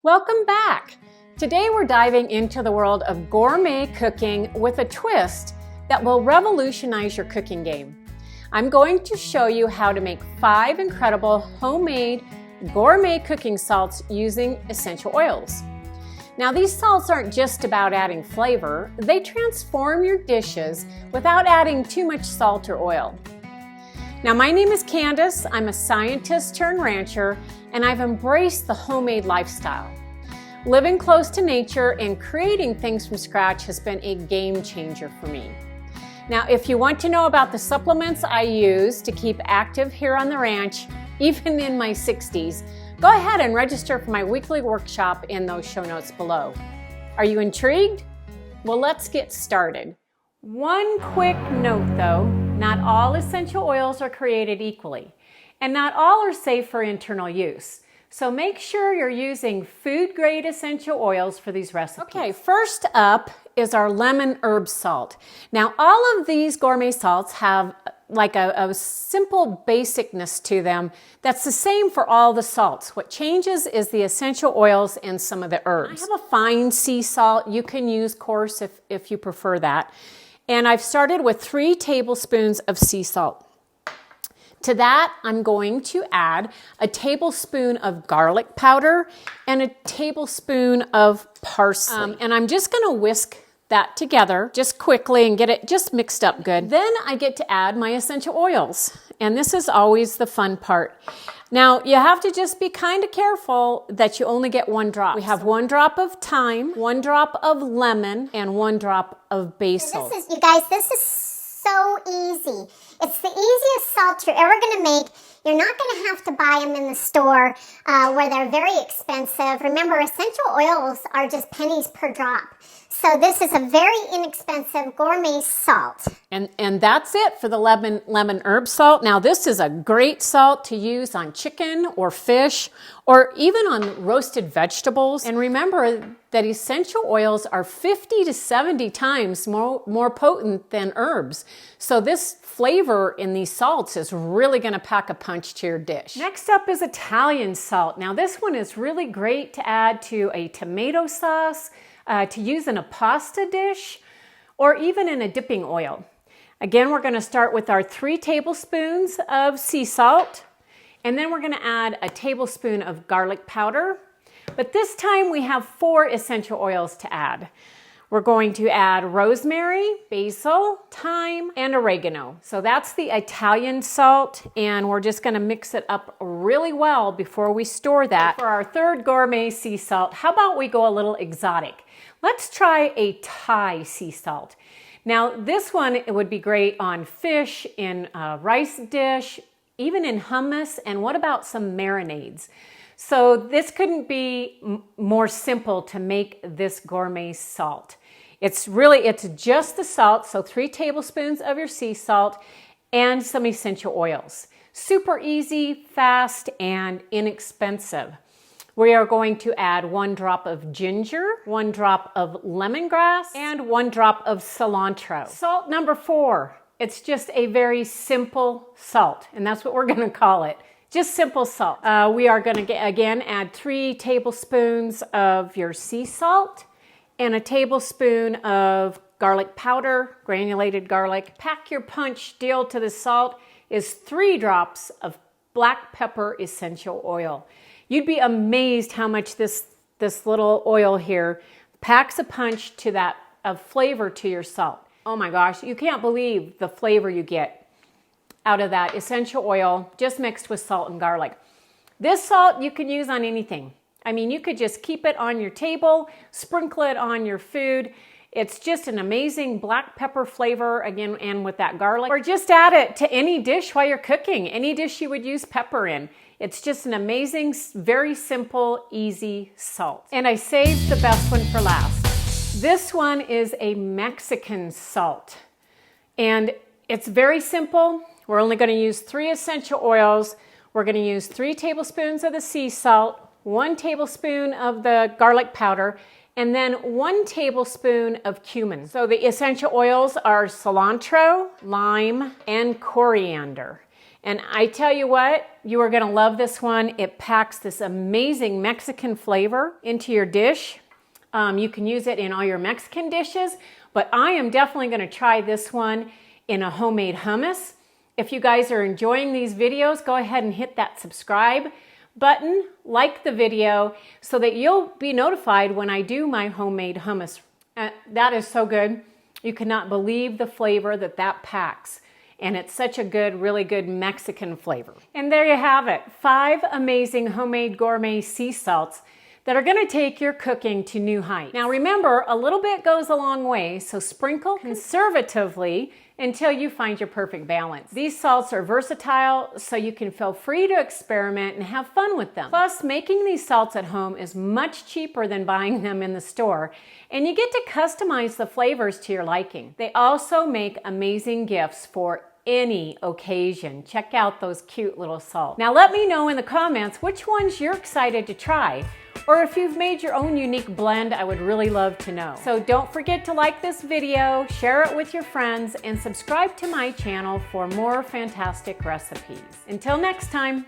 Welcome back! Today we're diving into the world of gourmet cooking with a twist that will revolutionize your cooking game. I'm going to show you how to make 5 incredible homemade gourmet cooking salts using essential oils. Now these salts aren't just about adding flavor, they transform your dishes without adding too much salt or oil. Now my name is Candace, I'm a scientist turned rancher, and I've embraced the homemade lifestyle. Living close to nature and creating things from scratch has been a game changer for me. Now, if you want to know about the supplements I use to keep active here on the ranch, even in my 60s, go ahead and register for my weekly workshop in those show notes below. Are you intrigued? Well, let's get started. One quick note though, not all essential oils are created equally. And not all are safe for internal use. So make sure you're using food-grade essential oils for these recipes. Okay, first up is our lemon herb salt. Now, all of these gourmet salts have like a simple basicness to them that's the same for all the salts. What changes is the essential oils and some of the herbs. I have a fine sea salt. You can use coarse if you prefer that. And I've started with 3 tablespoons of sea salt. To that, I'm going to add a tablespoon of garlic powder and a tablespoon of parsley. And I'm just going to whisk that together just quickly and get it just mixed up good. Then I get to add my essential oils. And this is always the fun part. Now, you have to just be kind of careful that you only get 1 drop. We have 1 drop of thyme, 1 drop of lemon, and 1 drop of basil. You guys, this is so easy. It's the easiest salt you're ever going to make. You're not going to have to buy them in the store where they're very expensive. Remember, essential oils are just pennies per drop. So this is a very inexpensive gourmet salt. And that's it for the lemon herb salt. Now this is a great salt to use on chicken or fish or even on roasted vegetables. And remember that essential oils are 50 to 70 times more potent than herbs. So this flavor in these salts is really going to pack a punch to your dish. Next up is Italian salt. Now this one is really great to add to a tomato sauce, to use in a pasta dish, or even in a dipping oil. Again, we're going to start with our 3 tablespoons of sea salt, and then we're going to add a tablespoon of garlic powder. But this time we have 4 essential oils to add. We're going to add rosemary, basil, thyme, and oregano. So that's the Italian salt, and we're just going to mix it up really well before we store that. For our 3rd gourmet sea salt, how about we go a little exotic? Let's try a Thai sea salt. Now this one, it would be great on fish, in a rice dish, even in hummus, and what about some marinades? So this couldn't be more simple to make this gourmet salt. It's just the salt, so 3 tablespoons of your sea salt and some essential oils. Super easy, fast, and inexpensive. We are going to add 1 drop of ginger, 1 drop of lemongrass, and 1 drop of cilantro. Salt number 4. It's just a very simple salt, and that's what we're going to call it. Just simple salt. We are going to, again, add 3 tablespoons of your sea salt and a tablespoon of garlic powder, granulated garlic. Pack your punch deal to the salt is 3 drops of black pepper essential oil. You'd be amazed how much this little oil here packs a punch to that of flavor to your salt. Oh my gosh, you can't believe the flavor you get out of that essential oil just mixed with salt and garlic. This salt you can use on anything. I mean, you could just keep it on your table, sprinkle it on your food. It's just an amazing black pepper flavor, again, and with that garlic. Or just add it to any dish while you're cooking, any dish you would use pepper in. It's just an amazing, very simple, easy salt. And I saved the best one for last. This one is a Mexican salt. And it's very simple. We're only going to use 3 essential oils. We're going to use 3 tablespoons of the sea salt, 1 tablespoon of the garlic powder, and then 1 tablespoon of cumin. So the essential oils are cilantro, lime, and coriander. And I tell you what, you are going to love this one. It packs this amazing Mexican flavor into your dish. You can use it in all your Mexican dishes, but I am definitely going to try this one in a homemade hummus. If you guys are enjoying these videos, go ahead and hit that subscribe button, like the video, so that you'll be notified when I do my homemade hummus. That is so good. You cannot believe the flavor that packs. And it's such a good, really good Mexican flavor. And there you have it, 5 amazing homemade gourmet sea salts that are gonna take your cooking to new heights. Now remember, a little bit goes a long way, so sprinkle conservatively until you find your perfect balance. These salts are versatile, so you can feel free to experiment and have fun with them. Plus, making these salts at home is much cheaper than buying them in the store, and you get to customize the flavors to your liking. They also make amazing gifts for any occasion. Check out those cute little salts. Now let me know in the comments which ones you're excited to try, or if you've made your own unique blend, I would really love to know. So don't forget to like this video, share it with your friends, and subscribe to my channel for more fantastic recipes. Until next time.